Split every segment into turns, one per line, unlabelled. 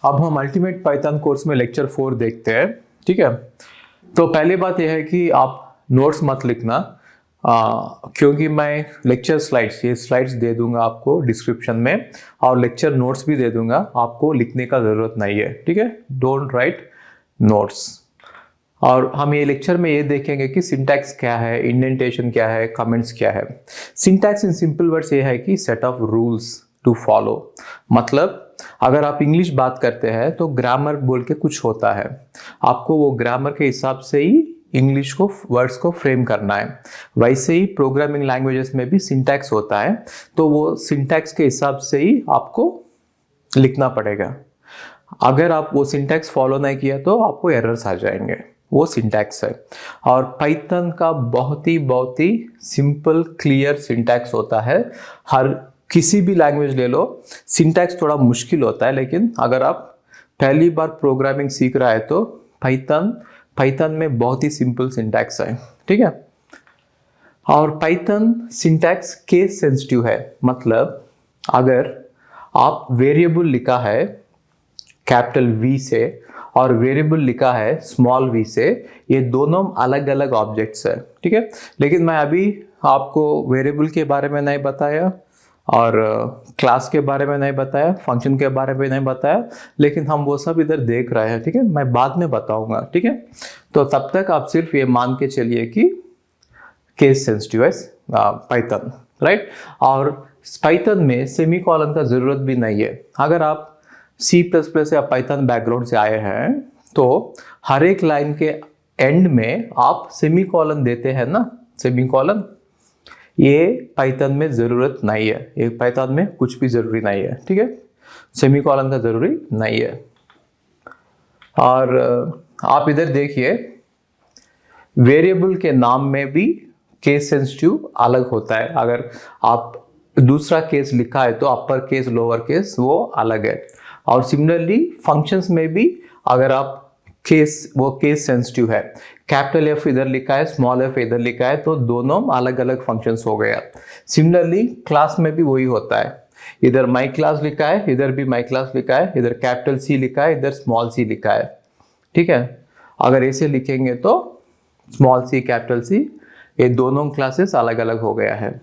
अब हम ultimate Python course में लेक्चर 4 देखते हैं। ठीक है, तो पहली बात यह है कि आप नोट्स मत लिखना, क्योंकि मैं लेक्चर स्लाइड्स ये स्लाइड्स दे दूंगा आपको डिस्क्रिप्शन में, और लेक्चर नोट्स भी दे दूंगा। आपको लिखने का ज़रूरत नहीं है। ठीक है, डोंट राइट नोट्स। और हम ये लेक्चर में ये देखेंगे कि सिंटैक्स क्या है, इंडेंटेशन क्या है, कमेंट्स क्या है। सिंटैक्स इन सिंपल वर्ड्स ये है कि set of rules to follow. मतलब अगर आप इंग्लिश बात करते हैं तो ग्रामर बोल के कुछ होता है, आपको वो ग्रामर के हिसाब से ही इंग्लिश को वर्ड्स को फ्रेम करना है। वैसे ही प्रोग्रामिंग लैंग्वेजेस में भी सिंटैक्स होता है, तो वो सिंटैक्स के हिसाब से ही आपको लिखना पड़ेगा। अगर आप वो सिंटैक्स फॉलो नहीं किया तो आपको एरर्स आ जाएंगे। वो सिंटैक्स है। और पाइथन का बहुत ही सिंपल क्लियर सिंटैक्स होता है। हर किसी भी लैंग्वेज ले लो, सिंटैक्स थोड़ा मुश्किल होता है, लेकिन अगर आप पहली बार प्रोग्रामिंग सीख रहा है तो पाइथन में बहुत ही सिंपल सिंटैक्स है। ठीक है, और पाइथन सिंटैक्स केस सेंसिटिव है। मतलब अगर आप वेरिएबल लिखा है कैपिटल वी से और वेरिएबल लिखा है स्मॉल वी से, ये दोनों अलग अलग ऑब्जेक्ट्स है। ठीक है, लेकिन मैं अभी आपको वेरिएबल के बारे में नहीं बताया और क्लास के बारे में नहीं बताया, फंक्शन के बारे में नहीं बताया, लेकिन हम वो सब इधर देख रहे हैं। ठीक है, मैं बाद में बताऊंगा। ठीक है, तो तब तक आप सिर्फ ये मान के चलिए कि केस सेंसिटिव है पाइथन, राइट। और पाइथन में सेमीकोलन का जरूरत भी नहीं है। अगर आप C++ या पाइथन बैकग्राउंड से आए हैं तो हर एक लाइन के एंड में आप सेमीकोलन देते हैं ना, सेमीकोलन। ये पाइथन में ज़रूरत नहीं है, ये पाइथन में कुछ भी ज़रूरी नहीं है। ठीक है, सेमीकोलन का ज़रूरी नहीं है। और आप इधर देखिए, वेरिएबल के नाम में भी केस सेंसिटिव अलग होता है। अगर आप दूसरा केस लिखा है तो अपर केस लोअर केस वो अलग है। और सिमिलरली फंक्शंस में भी अगर आप वो केस सेंसिटिव है, कैपिटल F इधर लिखा है, स्मॉल f इधर लिखा है, तो दोनों अलग अलग फंक्शंस हो गया। सिमिलरली क्लास में भी वही होता है, इधर माई क्लास लिखा है, इधर भी माई क्लास लिखा है, इधर कैपिटल C लिखा है, इधर स्मॉल c लिखा है। ठीक है, अगर ऐसे लिखेंगे तो स्मॉल c कैपिटल C, ये दोनों क्लासेस अलग अलग हो गया है।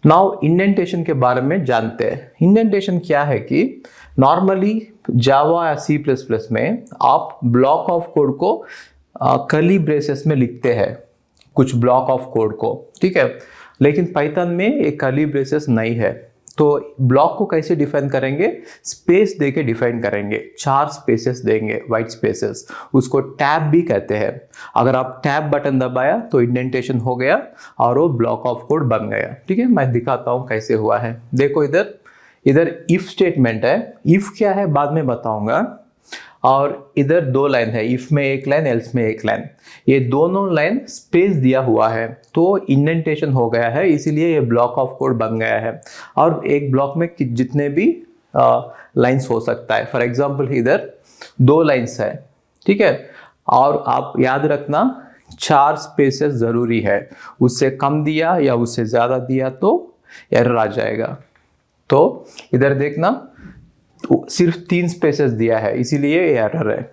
नाउ इंडेंटेशन के बारे में जानते हैं। इंडेंटेशन क्या है कि नॉर्मली जावा या C++ में आप ब्लॉक ऑफ कोड को कर्ली ब्रेसेस में लिखते हैं, कुछ ब्लॉक ऑफ कोड को। ठीक है, लेकिन पाइथन में एक कर्ली ब्रेसेस नहीं है। तो ब्लॉक को कैसे डिफाइन करेंगे? स्पेस देके डिफाइन करेंगे, 4 स्पेसेस देंगे, वाइट स्पेसेस, उसको टैब भी कहते हैं। अगर आप टैब बटन दबाया तो इंडेंटेशन हो गया और वो ब्लॉक ऑफ कोड बन गया। ठीक है, मैं दिखाता हूँ कैसे हुआ है। देखो इधर इफ स्टेटमेंट है, इफ क्या है बाद में बताऊंगा। और इधर 2 लाइन है, इफ में एक लाइन, एल्स में एक लाइन, ये दोनों लाइन स्पेस दिया हुआ है तो इंडेंटेशन हो गया है, इसीलिए ये ब्लॉक ऑफ कोड बन गया है। और एक ब्लॉक में जितने भी लाइंस हो सकता है। फॉर एग्जांपल इधर 2 लाइंस है। ठीक है, और आप याद रखना 4 स्पेसेस जरूरी है, उससे कम दिया या उससे ज्यादा दिया तो एरर आ जाएगा। तो इधर देखना सिर्फ 3 स्पेसेस दिया है, इसीलिए एरर है।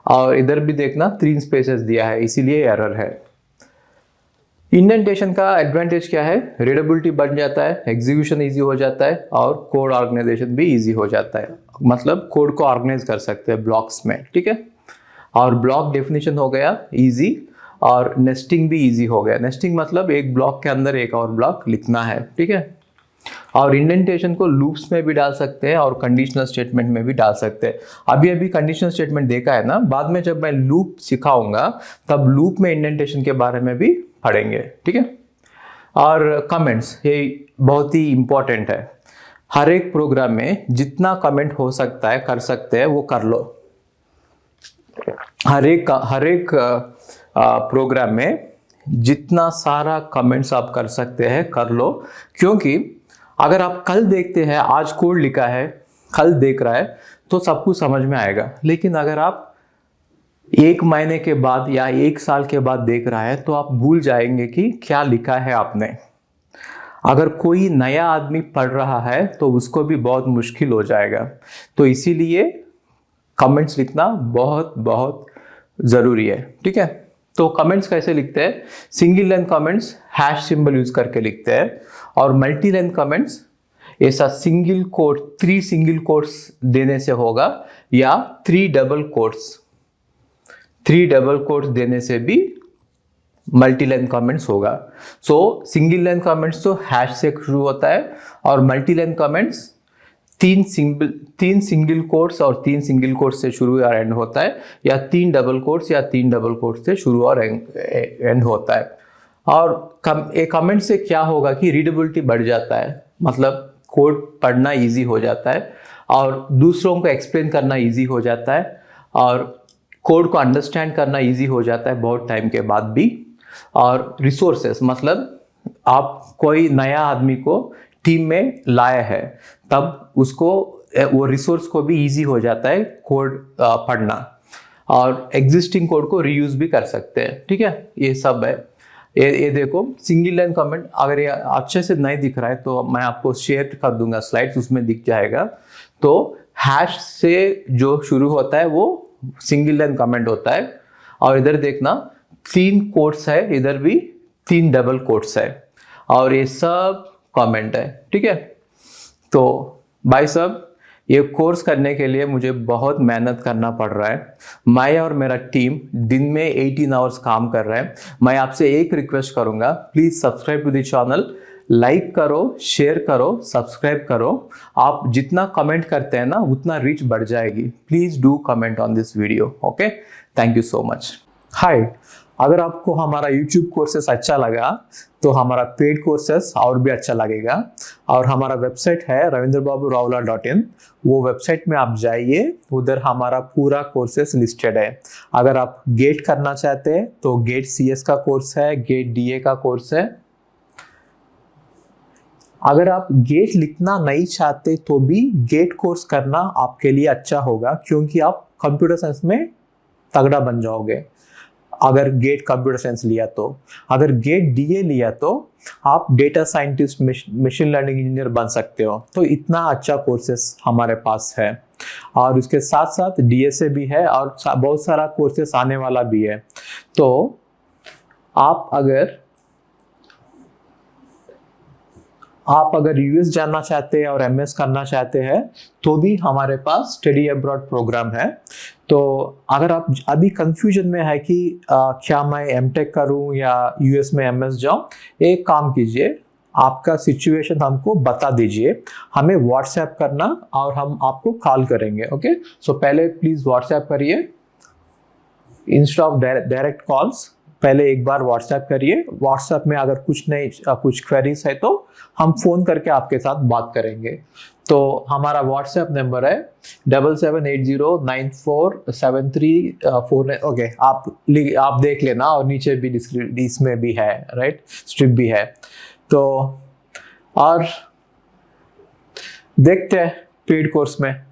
और इधर भी देखना 3 स्पेसेस दिया है, इसीलिए एरर है। इंडेंटेशन का एडवांटेज क्या है? रीडेबिलिटी बढ़ जाता है, एग्जीक्यूशन इजी हो जाता है और कोड ऑर्गेनाइजेशन भी इजी हो जाता है। मतलब कोड को ऑर्गेनाइज कर सकते हैं ब्लॉक्स में। ठीक है, और ब्लॉक डेफिनेशन हो गया इजी, और नेस्टिंग भी इजी हो गया। नेस्टिंग मतलब एक ब्लॉक के अंदर एक और ब्लॉक लिखना है। ठीक है, और इंडेंटेशन को लूप्स में भी डाल सकते हैं और कंडीशनल स्टेटमेंट में भी डाल सकते हैं। अभी कंडीशनल स्टेटमेंट देखा है ना, बाद में जब मैं लूप सिखाऊंगा तब लूप में इंडेंटेशन के बारे में भी पढ़ेंगे। ठीक है, और कमेंट्स ये बहुत ही इंपॉर्टेंट है। हर एक प्रोग्राम में जितना कमेंट हो सकता है कर सकते हैं वो कर लो। हर एक प्रोग्राम में जितना सारा कमेंट्स आप कर सकते हैं कर लो, क्योंकि अगर आप कल देखते हैं, आज कोड लिखा है, कल देख रहा है तो सब कुछ समझ में आएगा। लेकिन अगर आप 1 महीने के बाद या 1 साल के बाद देख रहा है तो आप भूल जाएंगे कि क्या लिखा है आपने। अगर कोई नया आदमी पढ़ रहा है तो उसको भी बहुत मुश्किल हो जाएगा। तो इसीलिए कमेंट्स लिखना बहुत बहुत ज़रूरी है, ठीक है। तो कमेंट्स कैसे लिखते हैं? Single line comments hash symbol use करके लिखते हैं, और मल्टी लाइन कमेंट्स ऐसा सिंगल कोट 3 सिंगल कोट्स देने से होगा, या 3 डबल कोट्स देने से भी मल्टी लाइन कमेंट्स होगा। सो सिंगल लाइन कमेंट्स तो हैश से शुरू होता है, और multi line comments 3 single quotes और 3 सिंगल कोट्स से शुरू और एंड होता है, या 3 डबल कोट्स या 3 डबल कोट्स से शुरू और एंड होता है। और एक कमेंट से क्या होगा कि रीडेबिलिटी बढ़ जाता है, मतलब कोड पढ़ना इजी हो जाता है, और दूसरों को एक्सप्लेन करना इजी हो जाता है, और कोड को अंडरस्टैंड करना इजी हो जाता है बहुत टाइम के बाद भी। और रिसोर्सेस, मतलब आप कोई नया आदमी को टीम में लाया है, तब उसको वो रिसोर्स को भी इजी हो जाता है कोड पढ़ना, और एग्जिस्टिंग कोड को रीयूज भी कर सकते हैं, ठीक है। ये सब है। ये देखो सिंगल लाइन कमेंट, अगर ये अच्छे से नहीं दिख रहा है तो मैं आपको शेयर कर दूंगा स्लाइड्स, उसमें दिख जाएगा। तो हैश से जो शुरू होता है वो सिंगल लाइन कमेंट होता है, और इधर देखना 3 कोट्स है, इधर भी 3 डबल कोट्स है, और ये सब कमेंट है, ठीक है। तो भाई साहब, ये कोर्स करने के लिए मुझे बहुत मेहनत करना पड़ रहा है। मैं और मेरा टीम दिन में 18 आवर्स काम कर रहा है। मैं आपसे एक रिक्वेस्ट करूंगा, please subscribe to the channel, like करो, शेयर करो, सब्सक्राइब करो। आप जितना कमेंट करते हैं ना, उतना रीच बढ़ जाएगी। Please do comment on this video, okay. Thank you so much. Hi, अगर आपको हमारा YouTube कोर्सेस अच्छा लगा तो हमारा पेड कोर्सेस और भी अच्छा लगेगा, और हमारा वेबसाइट है ravindrababurao.in। वो वेबसाइट में आप जाइए, उधर हमारा पूरा कोर्सेस लिस्टेड है। अगर आप गेट करना चाहते हैं तो गेट CS का कोर्स है, गेट DA का कोर्स है। अगर आप गेट लिखना नहीं चाहते तो भी गेट कोर्स करना आपके लिए अच्छा होगा, क्योंकि आप कंप्यूटर साइंस में तगड़ा बन जाओगे अगर गेट कंप्यूटर साइंस लिया तो। अगर गेट DA लिया तो आप data scientist, machine learning engineer बन सकते हो। तो इतना अच्छा कोर्सेस हमारे पास है, और उसके साथ साथ DSA भी है, और बहुत सारा कोर्सेस आने वाला भी है। तो आप अगर US जाना चाहते हैं और MS करना चाहते हैं तो भी हमारे पास स्टडी अब्रॉड प्रोग्राम है। तो अगर आप अभी कंफ्यूजन में है कि क्या मैं MTech करूं या US में MS जाऊं, एक काम कीजिए, आपका सिचुएशन हमको बता दीजिए, हमें व्हाट्सएप करना और हम आपको कॉल करेंगे, ओके। सो पहले प्लीज व्हाट्सएप करिए इंस्टेड ऑफ डायरेक्ट कॉल्स। पहले एक बार व्हाट्सएप करिए। व्हाट्सएप में अगर कुछ क्वेरीज है तो हम फोन करके आपके साथ बात करेंगे। तो हमारा व्हाट्सएप नंबर है 7780947349। ओके, आप देख लेना, और नीचे भी इसमें भी है, राइट, स्ट्रिप भी है। तो और देखते हैं पेड कोर्स में।